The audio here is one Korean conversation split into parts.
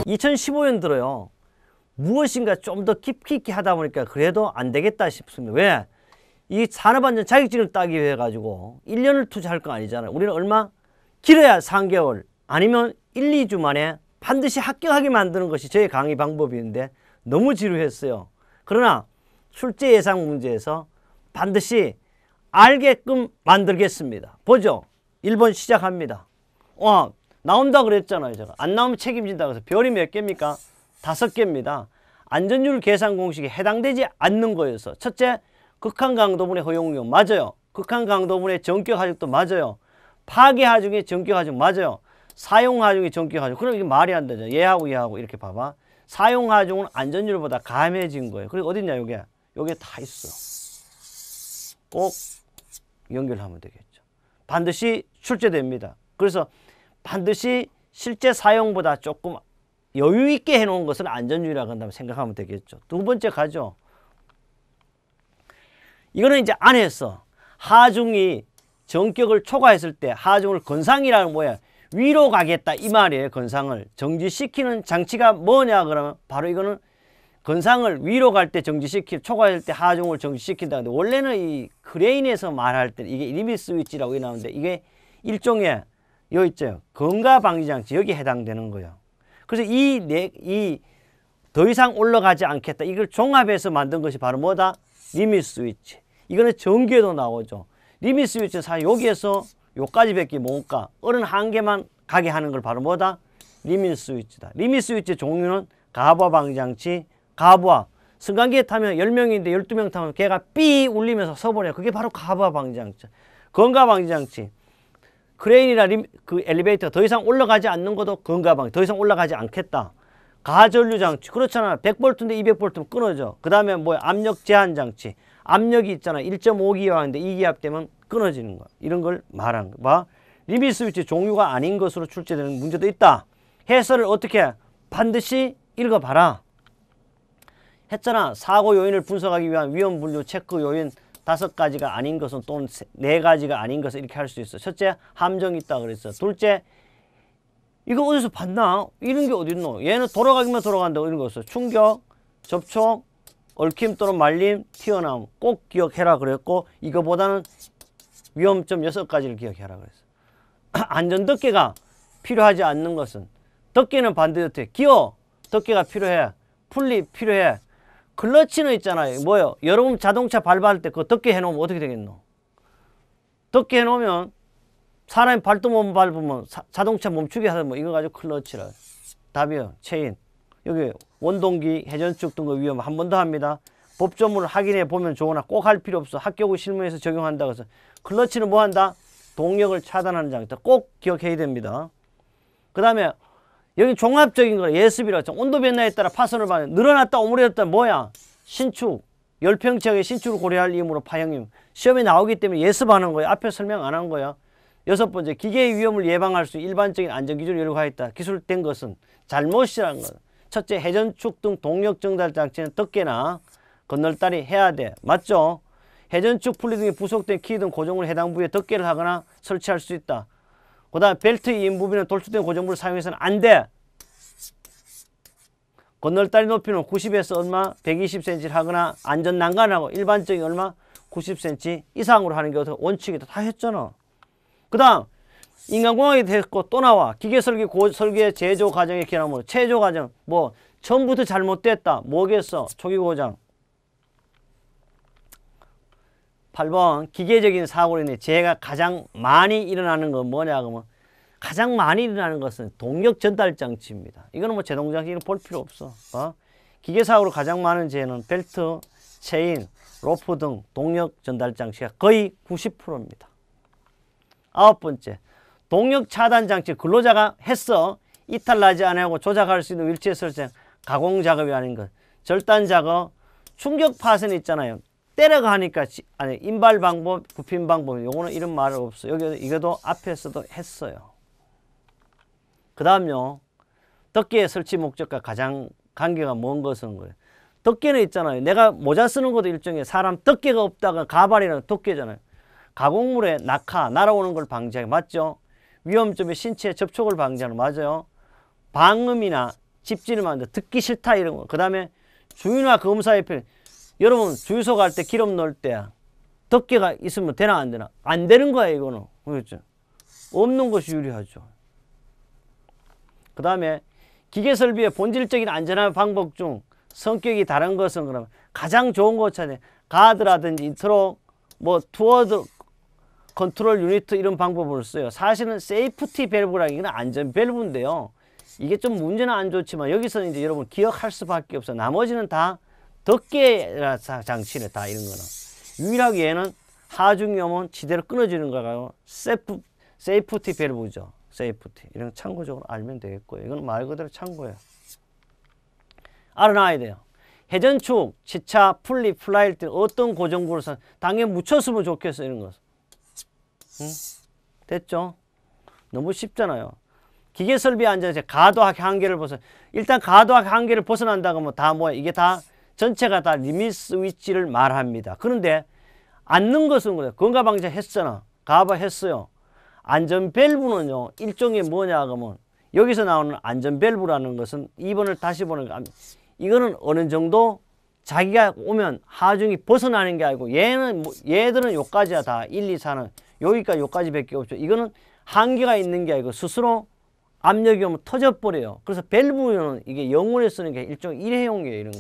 (2015년) 들어요. 무엇인가 좀 더 깊이 있게 하다 보니까 그래도 안 되겠다 싶습니다. 왜? 이 산업안전 자격증을 따기 위해 가지고 1년을 투자할 거 아니잖아요. 우리는 얼마? 길어야 3개월 아니면 1, 2주 만에 반드시 합격하게 만드는 것이 저의 강의 방법인데 너무 지루했어요. 그러나 출제 예상 문제에서 반드시 알게끔 만들겠습니다. 보죠. 1번 시작합니다. 나온다 그랬잖아요. 제가 안 나오면 책임진다 그래서 별이 몇 개입니까? 5개입니다. 안전율 계산 공식에 해당되지 않는 거여서 첫째, 극한 강도분의 허용량 맞아요. 극한 강도분의 전격 하중도 맞아요. 파괴 하중의 전격 하중 맞아요. 사용 하중의 전격 하중. 그럼 이게 말이 안 되죠. 얘하고 얘하고 이렇게 봐봐. 사용 하중은 안전율보다 감해진 거예요. 그리고 어딨냐 요게 다 있어. 꼭 연결하면 되겠죠. 반드시 출제됩니다. 그래서 반드시 실제 사용보다 조금 여유 있게 해놓은 것을 안전율이라고 한다면 생각하면 되겠죠. 두 번째 가죠. 이거는 이제 안에서 하중이 전격을 초과했을 때 하중을 건상이라는 뭐야? 위로 가겠다 이 말이에요. 건상을 정지시키는 장치가 뭐냐 그러면 바로 이거는 건상을 위로 갈 때 초과할 때 하중을 정지시킨다는데 원래는 이 크레인에서 말할 때 이게 리밋 스위치라고 나오는데 이게 일종의 여기 있죠. 건가 방지 장치 여기에 해당되는 거예요. 그래서 이 더 이상 올라가지 않겠다. 이걸 종합해서 만든 것이 바로 뭐다? 리밋 스위치. 이거는 전기에도 나오죠. 리밋 스위치는 사실 여기에서 요까지밖에 못 가. 어른 한 개만 가게 하는 걸 바로 뭐다? 리밋 스위치다. 리밋 스위치 종류는 가부화 방지 장치, 가부화. 승강기에 타면 10명인데 12명 타면 걔가 삐 울리면서 서버려요. 그게 바로 가부화 방지 장치. 건가 방지 장치. 크레인이나 그 엘리베이터 더 이상 올라가지 않는 것도 건가 방지. 더 이상 올라가지 않겠다. 가전류 장치. 그렇잖아. 100V인데 200V면 끊어져. 그 다음에 뭐야? 압력 제한 장치. 압력이 있잖아. 1.5기압인데 2기압 되면 끊어지는 거야. 이런 걸 말한 거. 봐. 리밋 스위치 종류가 아닌 것으로 출제되는 문제도 있다. 해설을 어떻게 해? 반드시 읽어봐라. 했잖아. 사고 요인을 분석하기 위한 위험 분류 체크 요인 5가지가 아닌 것은 또는 4가지가 아닌 것은 이렇게 할 수 있어. 첫째, 함정이 있다 그랬어. 둘째, 이거 어디서 봤나? 이런 게 어딨노? 얘는 돌아가기만 돌아간다고 이런 거 없어. 충격, 접촉, 얽힘 또는 말림, 튀어나옴 꼭 기억해라 그랬고 이거보다는 위험점 6가지를 기억해라 그랬어. 안전덮개가 필요하지 않는 것은 덮개는 반드시 어떻게? 기어! 덮개가 필요해. 풀립 필요해. 클러치는 있잖아요. 뭐요? 여러분 자동차 발바할 때 그거 덮개 해놓으면 어떻게 되겠노? 덮개 해놓으면 사람이 발도 못 밟으면 자동차 멈추게 하면 뭐 이거 가지고 클러치라. 답이요. 체인. 여기 원동기, 회전축 등의 위험 한 번 더 합니다. 법조문을 확인해 보면 좋으나 꼭 할 필요 없어. 학교고 실무에서 적용한다고 해서 클러치는 뭐 한다? 동력을 차단하는 장치. 꼭 기억해야 됩니다. 그 다음에 여기 종합적인 거 예습이라고 했죠. 온도 변화에 따라 파손을 받는 늘어났다 오므려졌다 뭐야? 신축. 열평 지역의 신축을 고려할 이유로 파형임. 시험에 나오기 때문에 예습하는 거예요. 앞에 설명 안 한 거야. 6번째, 기계의 위험을 예방할 수 있는 일반적인 안전기준을 열거하였다. 기술된 것은 잘못이라는 거예요. 첫째, 회전축 등 동력 정달 장치는 덮개나 건널다리 해야 돼. 맞죠? 회전축 풀리 등이 부속된 키 등 고정물 해당 부위에 덮개를 하거나 설치할 수 있다. 그 다음 벨트 인부비는 돌출된 고정물을 사용해서는 안 돼. 건널다리 높이는 90에서 얼마? 120cm를 하거나 안전난간하고 일반적인 얼마? 90cm 이상으로 하는 게 어떻게 원칙이다. 다 했잖아. 그 다음 인간공학이 됐고 또 나와. 기계설계 설계 제조 과정의 기능으로 체조 과정 뭐 처음부터 잘못됐다. 뭐겠어? 초기 고장. 8번 기계적인 사고로 인해 재해가 가장 많이 일어나는 건 뭐냐 그러면 가장 많이 일어나는 것은 동력 전달 장치입니다. 이거는 뭐 제동장치는 볼 필요 없어. 기계 사고로 가장 많은 재해는 벨트, 체인, 로프 등 동력 전달 장치가 거의 90%입니다. 9번째, 동력 차단 장치 근로자가 했어. 이탈 나지 않고 조작할 수 있는 윌체어 설정, 가공 작업이 아닌 것. 절단 작업, 충격 파손이 있잖아요. 때려가니까 아니 인발 방법, 굽힘 방법. 요거는 이런 말 없어. 이것도 앞에서도 했어요. 그 다음요. 덮개 설치 목적과 가장 관계가 먼 것은 거예요. 덮개는 있잖아요. 내가 모자 쓰는 것도 일종의 사람 덮개가 없다가 가발이라는 덮개잖아요. 가공물에 낙하, 날아오는 걸 방지하기 맞죠? 위험점에 신체에 접촉을 방지하는 거 맞아요. 방음이나 집진을 만든 듣기 싫다 이런 거. 그 다음에 주유나 검사의 필요. 여러분 주유소 갈 때 기름 넣을 때 덮개가 있으면 되나 안 되나? 안 되는 거야 이거는. 그렇죠? 없는 것이 유리하죠. 그 다음에 기계 설비의 본질적인 안전한 방법 중 성격이 다른 것은 그러면 가장 좋은 거 찾아내. 가드라든지 인트로 뭐 투어드 컨트롤 유니트 이런 방법을 써요. 사실은 세이프티 밸브라는 안전 밸브인데요. 이게 좀 문제는 안 좋지만 여기서는 이제 여러분 기억할 수밖에 없어. 나머지는 다 덮개 장치네 다 이런 거는. 유일하게 얘는 하중 위험은 지대로 끊어지는 거가요. 세이프티 밸브죠. 세이프티 이런 거 참고적으로 알면 되겠고요. 이건 말 그대로 참고예요. 알아놔야 돼요. 회전축, 지차, 풀리, 플라일 때 어떤 고정부를 당연히 묻혔으면 좋겠어 이런 거. 응? 됐죠? 너무 쉽잖아요. 기계 설비 안전에 가도학 한계를 벗어. 일단 가도학 한계를 벗어난다고 하면 다 뭐야? 이게 다 전체가 다 리밋 스위치를 말합니다. 그런데 않는 것은 그래. 건강방지 했잖아. 가봐 했어요. 안전 밸브는요. 일종의 뭐냐 하면 여기서 나오는 안전 밸브라는 것은 2번을 다시 보는 거. 이거는 어느 정도 자기가 오면 하중이 벗어나는 게 아니고 얘들은 요까지야 다 1, 2, 4는 여기까지 요까지 밖에 없죠. 이거는 한계가 있는 게 아니고 스스로 압력이 오면 터져버려요. 그래서 밸브는 이게 영혼에 쓰는 게 일종의 일회용이에요. 이런 거.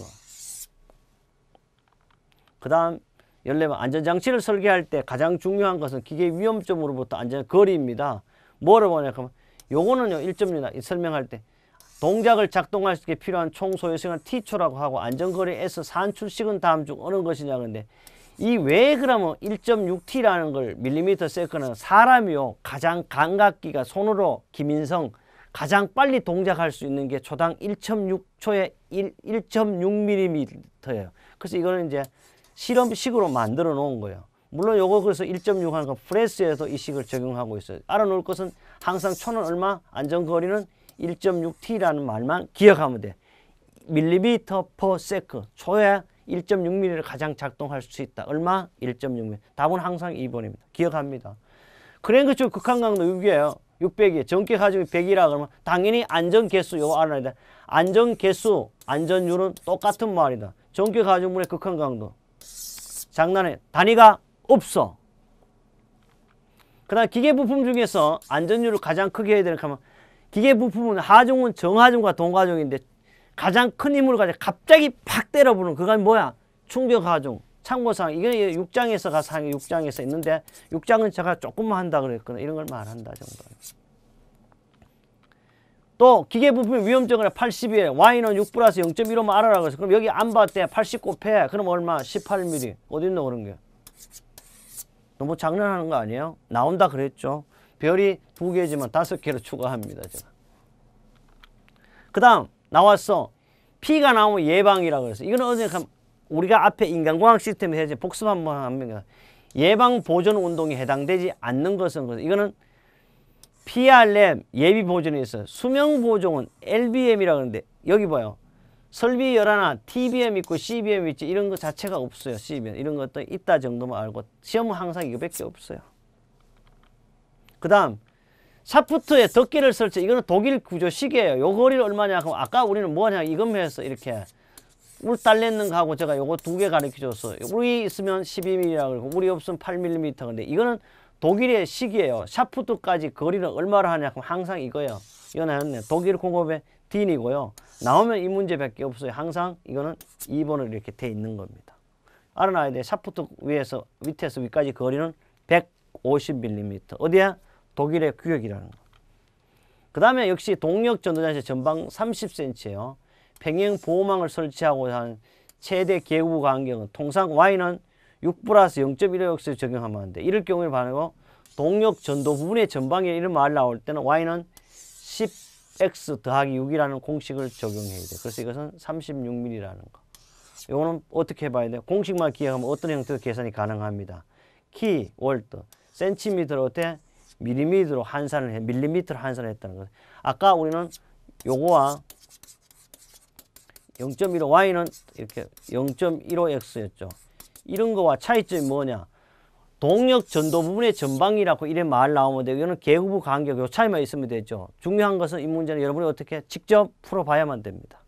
그 다음 14번 안전장치를 설계할 때 가장 중요한 것은 기계 위험점으로부터 안전 거리입니다. 뭐를 보냐 그러면 요거는요 1.6 설명할 때 동작을 작동할 수 있게 필요한 총 소요 시간 T초라고 하고 안전거리 S 산출식은 다음 중 어느 것이냐 근데 이 왜 그러면 1.6T라는 걸 밀리미터 세컨은 사람이요 가장 감각기가 손으로 김인성 가장 빨리 동작할 수 있는 게 초당 1.6초에 1.6mm예요. 그래서 이거는 이제 실험식으로 만들어 놓은 거예요. 물론 요거 그래서 1.6 하는 거 프레스에도 이 식을 적용하고 있어요. 알아놓을 것은 항상 초는 얼마? 안전거리는 1.6T라는 말만 기억하면 돼. 밀리미터 퍼 세컨 초에 1.6mm를 가장 작동할 수 있다. 얼마? 1.6mm. 답은 항상 2번입니다. 기억합니다. 크랭크 쪽 극한 강도 6이에요. 600이 전기 가중이 100이라 그러면 당연히 안전 개수 요거 알아야 돼. 안전 개수, 안전율은 똑같은 말이다. 전기 가중물의 극한 강도. 장난해. 단위가 없어. 그 다음 기계 부품 중에서 안전율을 가장 크게 해야 되는 하면 기계 부품은 하중은 정하중과 동하중인데 가장 큰 힘을 가지고 갑자기 팍 때려부는 그건 뭐야? 충격 하중. 참고사항. 이게 6장에서 가서 6장에서 있는데 6장은 제가 조금만 한다 그랬거든요. 이런 걸 말한다 정도. 또 기계 부품의 위험적은 80이에요. Y는 6 플러스 0.15만 알아라 그래서 그럼 여기 안 봤대. 80 곱해. 그럼 얼마? 18mm. 어딨노 그런 게. 너무 장난하는 거 아니에요? 나온다 그랬죠. 별이 2개지만 5개로 추가합니다. 제가. 그 다음 나왔어. P가 나오면 예방이라고 그랬어. 이거는 어제 우리가 앞에 인간공학 시스템에 해서 복습 한번 합니다. 예방 보존 운동에 해당되지 않는 것은 이거는 PRM 예비 보존이 있어요. 수명 보존은 LBM이라고 하는데 여기 봐요. 설비 열하나 TBM 있고 CBM 있지 이런 거 자체가 없어요. CBM 이런 것도 있다 정도만 알고 시험은 항상 이거밖에 없어요. 그 다음 샤프트에 덮개를 설치. 이거는 독일 구조식이에요. 요 거리를 얼마냐 하면 아까 우리는 뭐냐 이것만 했어. 이렇게 울 달랬는 거 하고 제가 요거 2개 가르쳐줬어. 물이 있으면 12mm라고 그러고 물이 없으면 8mm. 근데 이거는 독일의 식이에요. 샤프트까지 거리는 얼마를 하냐 하면 항상 이거예요. 이거 나왔네. 독일 공업의 딘이고요. 나오면 이 문제밖에 없어요. 항상 이거는 2번으로 이렇게 돼 있는 겁니다. 알아놔야 돼. 샤프트 위에서 밑에서 위까지 거리는 150mm. 어디야? 독일의 규격이라는 거. 그 다음에 역시 동력 전도장치 전방 30cm예요. 평행 보호망을 설치하고 하는 최대 계구 간격은 통상 Y는 6 플러스 0.15x 적용하면 안 돼. 이럴 경우에 반하고 동력 전도 부분의 전방에 이런 말 나올 때는 Y는 10x 더하기 6이라는 공식을 적용해야 돼. 그래서 이것은 36mm라는 거. 이거는 어떻게 해봐야 돼? 공식만 기억하면 어떤 형태로 계산이 가능합니다. 키, 월트, 센티미터로 돼 밀리미터로 환산을 해, 밀리미터로 환산을 했다는 거예요. 아까 우리는 요거와 0.15 Y는 이렇게 0.15X였죠. 이런 거와 차이점이 뭐냐? 동력 전도 부분의 전방이라고 이래 말 나오면 되고 이거는 계급부 간격 요 차이만 있으면 되죠. 중요한 것은 이 문제는 여러분이 어떻게 직접 풀어봐야만 됩니다.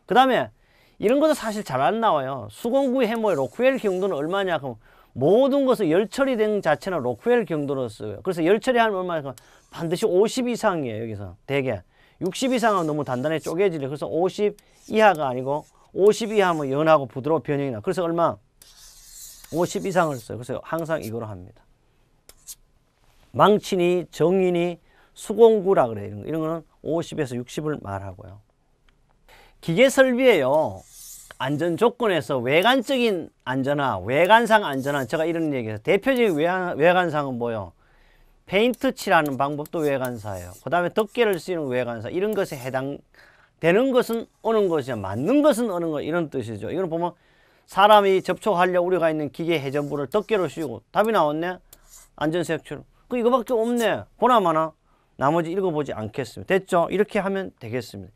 그 다음에 이런 것도 사실 잘 안 나와요. 수공구의 해모의 로크웰 경도는 얼마냐 하면 모든 것은 열 처리된 자체는 로크웰 경도로 써요. 그래서 열 처리하면 얼마냐 반드시 50 이상이에요. 여기서 대개 60 이상은 너무 단단하게 쪼개지려. 그래서 50 이하가 아니고 50 이하면 연하고 부드러운 변형이 나. 그래서 얼마? 50 이상을 써요. 그래서 항상 이거로 합니다. 망치니 정인이 수공구라 그래요. 이런 거는 50에서 60을 말하고요. 기계 설비에요. 안전 조건에서 외관적인 안전화, 외관상 안전화, 제가 이런 얘기해서 대표적인 외관상은 뭐예요? 페인트 칠하는 방법도 외관사예요. 그 다음에 덮개를 씌우는 외관사. 이런 것에 해당되는 것은 어느 것이냐, 맞는 것은 어느 것, 이런 뜻이죠. 이건 보면 사람이 접촉하려고 우리가 있는 기계 회전부를 덮개로 씌우고 답이 나왔네? 안전색출. 이거밖에 없네. 보나마나 나머지 읽어보지 않겠습니다. 됐죠? 이렇게 하면 되겠습니다.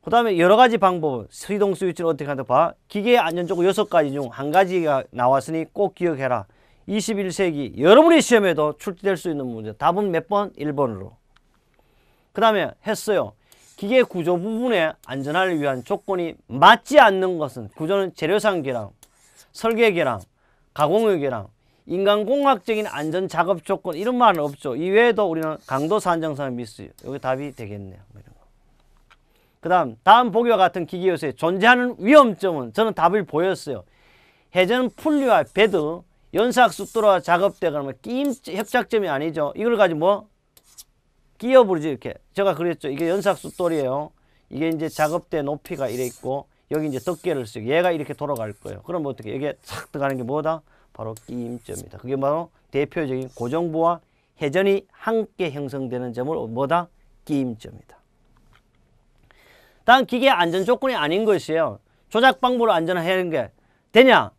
그 다음에 여러 가지 방법, 시동 스위치를 어떻게 하는지 봐. 기계의 안전조건 6가지 중 한 가지가 나왔으니 꼭 기억해라. 21세기 여러분의 시험에도 출제될 수 있는 문제. 답은 몇 번? 1번으로. 그 다음에 했어요. 기계 구조 부분의 안전화를 위한 조건이 맞지 않는 것은 구조는 재료상 결함, 설계 결함, 가공의 결함, 인간공학적인 안전 작업 조건 이런 말은 없죠. 이외에도 우리는 강도 산정상 미스. 여기 답이 되겠네요. 그 다음 보기와 같은 기계 요소에 존재하는 위험점은 저는 답을 보였어요. 회전 분리와 베드, 연삭 숫도로가 작업되거나 끼임 협착점이 아니죠. 이걸 가지고 뭐 끼어버리지 이렇게. 제가 그랬죠. 이게 연삭 숫돌이에요. 이게 이제 작업대 높이가 이래 있고 여기 이제 덮개를 쓰고 얘가 이렇게 돌아갈 거예요. 그럼 어떻게 이게 싹 들어가는 게 뭐다? 바로 끼임점이다. 그게 바로 대표적인 고정부와 회전이 함께 형성되는 점을 뭐다? 끼임점이다. 다음 기계 안전 조건이 아닌 것이에요. 조작 방법으로 안전하는 게 되냐?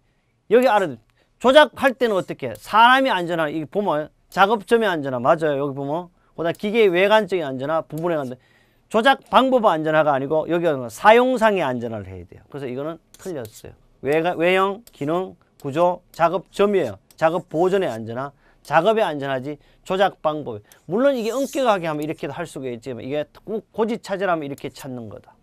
여기 알아도 조작할 때는 어떻게? 사람이 안전하, 이게 보면 작업점이 안전하, 맞아요. 여기 보면 그다음 기계의 외관적인 안전화, 부분의 안전. 조작 방법 안전화가 아니고 여기는 사용상의 안전화를 해야 돼요. 그래서 이거는 틀렸어요. 외형, 기능, 구조, 작업점이에요. 작업 보존의 안전화, 작업의 안전하지 조작 방법. 물론 이게 엄격하게 하면 이렇게도 할 수가 있지만 이게 고지차별하면 이렇게 찾는 거다.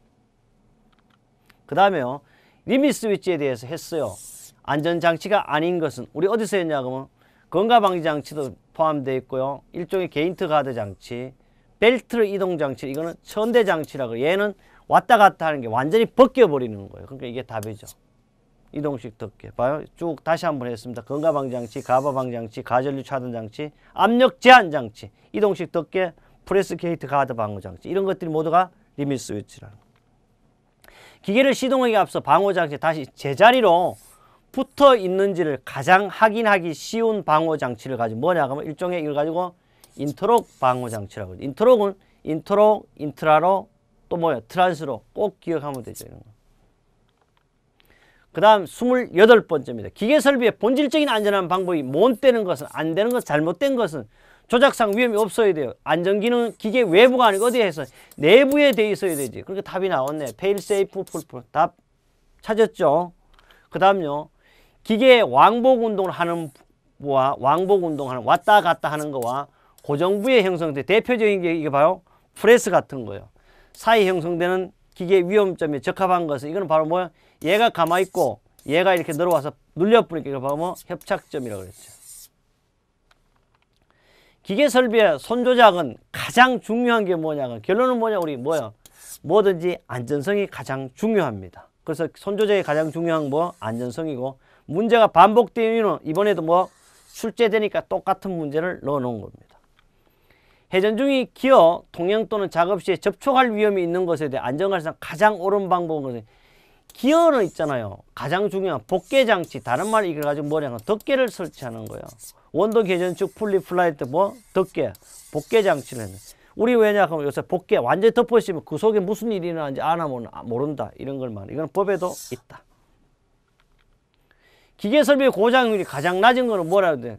그 다음에요. 리밋 스위치에 대해서 했어요. 안전장치가 아닌 것은 우리 어디서 했냐 그러면 건강방지 장치도 포함되어 있고요. 일종의 게이트 가드 장치, 벨트 이동 장치, 이거는 천대 장치라고. 얘는 왔다 갔다 하는 게 완전히 벗겨버리는 거예요. 그러니까 이게 답이죠. 이동식 덮개. 봐요. 쭉 다시 한번 했습니다. 건강방지 장치, 가바방지 장치, 가전류 차단 장치, 압력 제한 장치, 이동식 덮개, 프레스 게이트 가드 방어 장치. 이런 것들이 모두가 리밋 스위치라는 거예요. 기계를 시동하기 앞서 방어 장치 다시 제자리로 붙어 있는지를 가장 확인하기 쉬운 방어 장치를 가지고 뭐냐 하면 일종의 이걸 가지고 인터록 방어 장치라고 하죠. 인터록은 인터록, 인트라로 또 뭐야? 트란스로 꼭 기억하면 되죠. 이런 거. 그 다음 28번째입니다. 기계 설비의 본질적인 안전한 방법이 못 되는 것은, 안 되는 것은, 잘못된 것은 조작상 위험이 없어야 돼요. 안전기능은 기계 외부가 아니고 어디에 해서 내부에 돼 있어야 되지. 그렇게 답이 나왔네. 페일 세이프 풀프. 답 찾았죠? 그 다음요. 기계의 왕복 운동을 하는 부와 왕복 운동하는 왔다 갔다 하는 거와 고정부에 형성된 대표적인 게 이게 봐요. 프레스 같은 거예요. 사이 형성되는 기계 위험점에 적합한 것은 이거는 바로 뭐야? 얘가 가만히 있고 얘가 이렇게 늘어와서 눌려버리니까 이걸 바로 뭐 협착점이라고 그랬죠. 기계 설비의 손 조작은 가장 중요한 게 뭐냐? 결론은 뭐냐? 우리 뭐야? 뭐든지 안전성이 가장 중요합니다. 그래서 손 조작이 가장 중요한 뭐? 안전성이고 문제가 반복되는 이유는 이번에도 뭐 출제되니까 똑같은 문제를 넣어놓은 겁니다. 회전 중이 기어, 통행 또는 작업 시에 접촉할 위험이 있는 것에 대해 안전관리상 가장 옳은 방법은 기어는 있잖아요. 가장 중요한 복개 장치, 다른 말 이걸 가지고 뭐냐면 덮개를 설치하는 거예요. 원동 회전축 풀리 플라이트 뭐 덮개, 복개 장치를 했네. 우리 왜냐 하면 요새 복개 완전히 덮어씌면 그 속에 무슨 일이 일어나는지 안 하면 모른다. 이런 걸 말해. 이건 법에도 있다. 기계 설비의 고장률이 가장 낮은 거는 뭐라 해야 돼?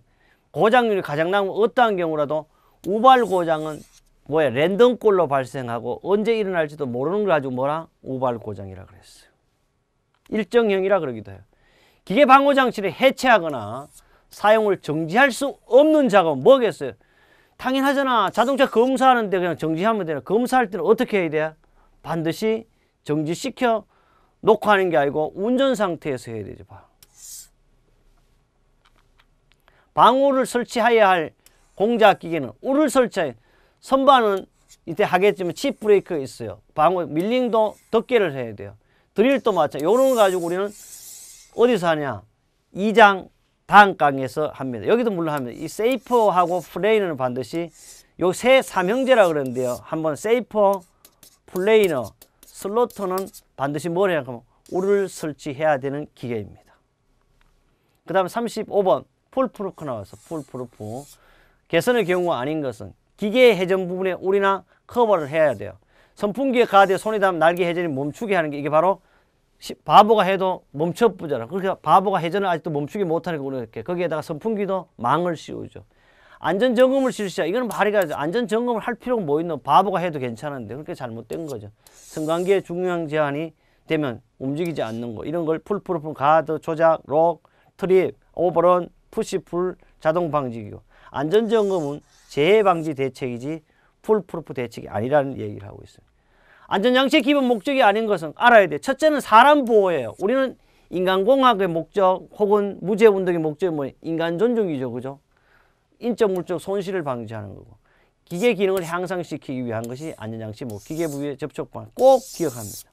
고장률이 가장 낮은 건 어떠한 경우라도 우발 고장은 뭐야? 랜덤꼴로 발생하고 언제 일어날지도 모르는 걸 가지고 뭐라? 우발 고장이라 그랬어요. 일정형이라 그러기도 해요. 기계 방호 장치를 해체하거나 사용을 정지할 수 없는 작업은 뭐겠어요? 당연하잖아. 자동차 검사하는데 그냥 정지하면 되나? 검사할 때는 어떻게 해야 돼? 반드시 정지시켜 놓고 하는 게 아니고 운전 상태에서 해야 되죠. 방호를 설치해야 할 공작기계는 우를 설치해. 선반은 이때 하겠지만 칩 브레이크가 있어요. 방호 밀링도 덮개를 해야 돼요. 드릴도 마찬가지. 요런 거 가지고 우리는 어디서 하냐? 2장 단강에서 합니다. 여기도 물론 합니다. 이 세이퍼하고 플레이너는 반드시 요 세 삼형제라 그러는데요. 한번 세이퍼, 플레이너, 슬로터는 반드시 뭘 해야 하면 우를 설치해야 되는 기계입니다. 그 다음 35번 풀프루프 나와서 풀프루프. 개선의 경우가 아닌 것은 기계 회전 부분에 우리나 커버를 해야 돼요. 선풍기에 가되 손이 닿으면 날개 회전이 멈추게 하는 게 이게 바로 바보가 해도 멈춰보잖아. 그러니까 바보가 회전을 아직도 멈추게 못하니까 우리가 이렇게 거기에다가 선풍기도 망을 씌우죠. 안전점검을 실시하. 이거는 말이가 안전점검을 할 필요가 뭐 있노? 바보가 해도 괜찮은데 그렇게 잘못된 거죠. 승강기의 중량 제한이 되면 움직이지 않는 거. 이런 걸 풀프루프, 가드, 조작, 록, 트립, 오버런, 푸시풀, 자동 방지기고. 안전점검은 재해방지 대책이지 풀프루프 대책이 아니라는 얘기를 하고 있어요. 안전장치의 기본 목적이 아닌 것은 알아야 돼. 첫째는 사람 보호예요. 우리는 인간공학의 목적 혹은 무죄운동의 목적이 뭐예요? 인간 존중이죠. 그죠? 인적 물적 손실을 방지하는 거고. 기계 기능을 향상시키기 위한 것이 안전장치 기계 부위의 접촉 방안 꼭 기억합니다.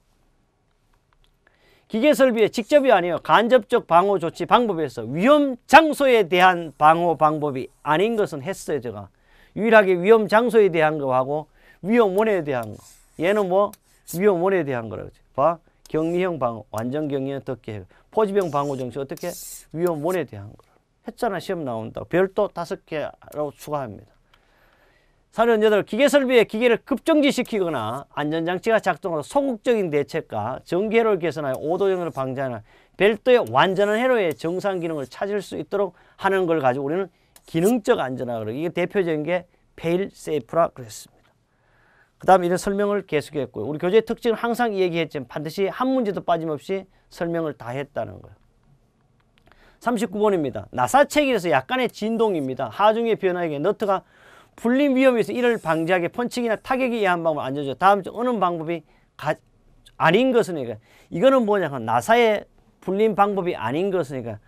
기계 설비의 직접이 아니에요. 간접적 방호 조치 방법에서 위험 장소에 대한 방호 방법이 아닌 것은 했어요. 제가 유일하게 위험 장소에 대한 거하고 위험원에 대한 거. 얘는 뭐 위험원에 대한 거라고 봐. 격리형 방호, 완전 격리형 덮개, 포집형 방호 정책 어떻게 위험원에 대한 거 했잖아. 시험 나온다고. 별도 5개로 추가합니다. 38. 기계 설비의 기계를 급정지시키거나 안전장치가 작동하고 소극적인 대책과 전기회로를 개선하여 오도정을 방지하는 별도의 완전한 회로의 정상 기능을 찾을 수 있도록 하는 걸 가지고 우리는 기능적 안전하고 그러고 이게 대표적인 게 페일 세이프라 그랬습니다. 그 다음에 이런 설명을 계속했고요. 우리 교재의 특징은 항상 얘기했지만 반드시 한 문제도 빠짐없이 설명을 다 했다는 거예요. 39번입니다. 나사 체계에서 약간의 진동입니다. 하중의 변화에게 너트가 풀림 위험이 있어 이를 방지하게 펀칭이나 타격에 의한 방법을 안전죠. 다음 주 어느 방법이 아닌 것은 이거는 뭐냐면 나사의 풀림 방법이 아닌 것이니까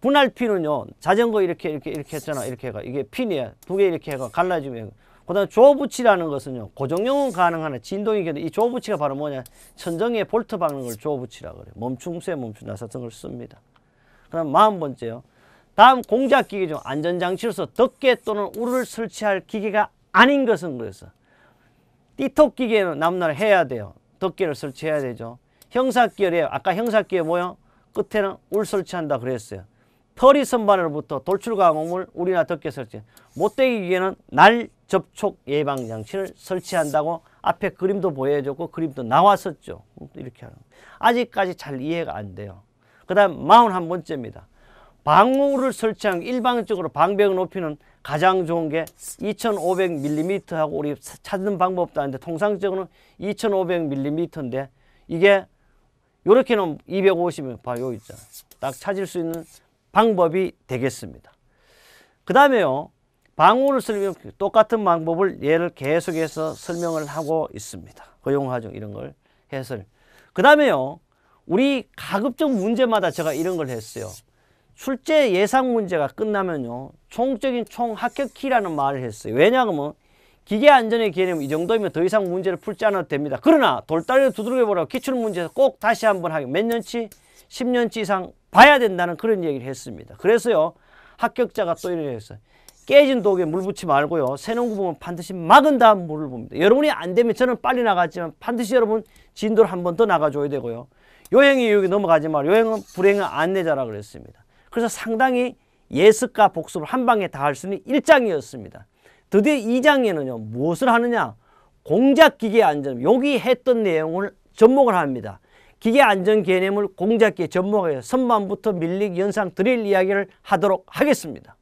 분할핀은요. 자전거 이렇게 했잖아. 이렇게 해가 이게 핀이야. 2개 이렇게 해가 갈라지면 그다음 조부치라는 것은요. 고정용은 가능하나 진동이 있는데 이 조부치가 바로 뭐냐? 천정에 볼트 박는 걸 조부치라고 그래요. 멈춤쇠, 멈춤 나사 등을 씁니다. 그다음 40번째요. 다음 공작기계 중 안전장치로서 덮개 또는 우를 설치할 기계가 아닌 것은 그래서 띠톡 기계는 남날 해야 돼요. 덮개를 설치해야 되죠. 형사기계래요. 아까 형사기계 뭐요? 끝에는 울 설치한다 그랬어요. 털이 선반으로부터 돌출 가공물 울이나 덮개 설치. 못되기 기계는 날 접촉 예방 장치를 설치한다고 앞에 그림도 보여줬고 그림도 나왔었죠. 이렇게 하는. 아직까지 잘 이해가 안 돼요. 그 다음 41번째입니다. 방호를 설치한 일반적으로 방벽 높이는 가장 좋은 게 2500mm 하고 우리 찾는 방법도 아닌데 통상적으로는 2500mm인데 이게 이렇게 놓으면 250면 봐, 여기 있잖아. 딱 찾을 수 있는 방법이 되겠습니다. 그 다음에요. 방호를 설명 똑같은 방법을 얘를 계속해서 설명을 하고 있습니다. 허용하죠. 이런 걸 해설. 그 다음에요. 우리 가급적 문제마다 제가 이런 걸 했어요. 출제 예상 문제가 끝나면요. 총적인 총 합격키라는 말을 했어요. 왜냐하면 기계 안전의 개념 이 정도면 더 이상 문제를 풀지 않아도 됩니다. 그러나 돌다리를 두드려 보라고 기출 문제에서 꼭 다시 한번 하게 몇 년치 10년치 이상 봐야 된다는 그런 얘기를 했습니다. 그래서요. 합격자가 또 이렇게 했어요. 깨진 독에 물 붓지 말고요. 새놓은 거 보면 반드시 막은 다음 물을 봅니다. 여러분이 안 되면 저는 빨리 나갔지만 반드시 여러분 진도를 한 번 더 나가줘야 되고요. 요행이 여기 넘어가지 말고 요행은 불행의 안내자라 그랬습니다. 그래서 상당히 예습과 복습을 한 방에 다 할 수 있는 1장이었습니다. 드디어 2장에는요. 무엇을 하느냐? 공작기계 안전. 여기 했던 내용을 접목을 합니다. 기계 안전 개념을 공작기에 접목해서 선반부터 밀리기, 연상, 드릴 이야기를 하도록 하겠습니다.